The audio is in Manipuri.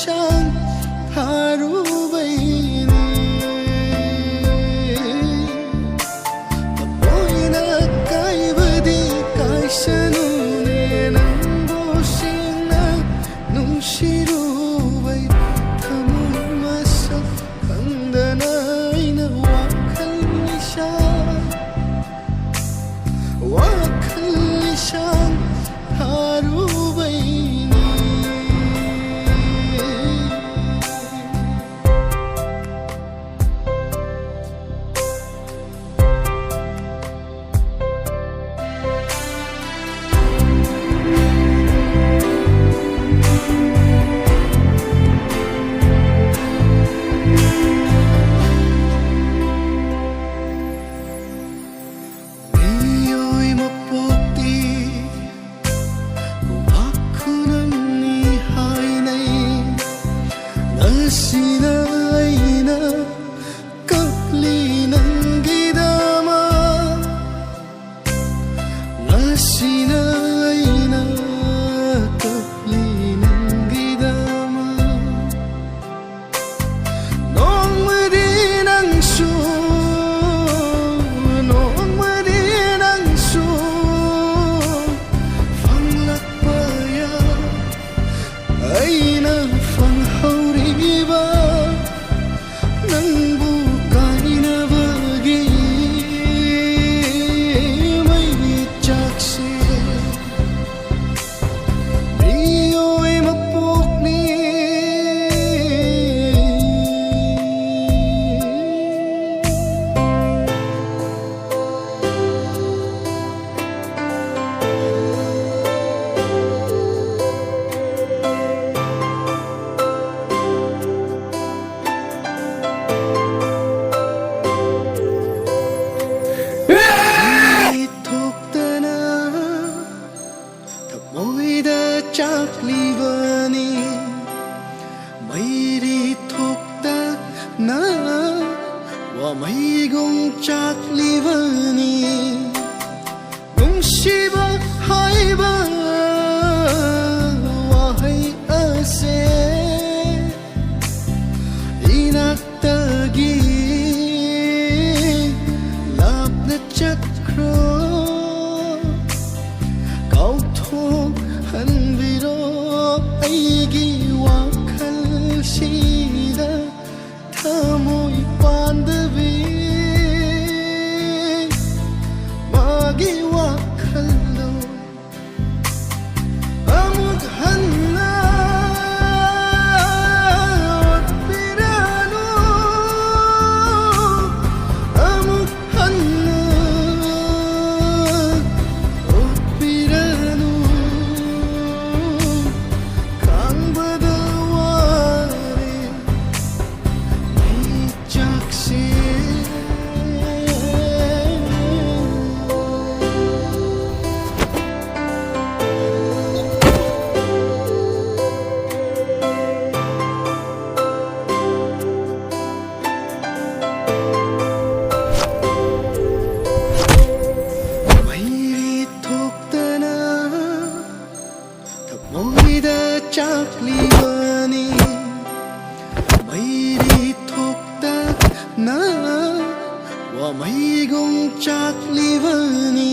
nishang harubaini tapoy na kaibadi kaisanune nambosing na nungshirubay tamoy masak kandanay na wakal nishang harubaini Sinaina kapli ng gidama Sinaina kapli ng gidama Noong madinang Phang lakbaya ay na phang hauriba nang bukay na bagi may bitsaksi iyo'y mapukni Chaklivani Mairi thokta na wa maigong chaklivani Nungshiba haiba wahay ase Inaktagi lap na chakro Kauthok hanbiro aigi wakhalsida thamoy pandabi magi wakhallo amuk hanna pirano amuk hanna pirano Chaklivani Mairi thokta na wa maigong chaklivani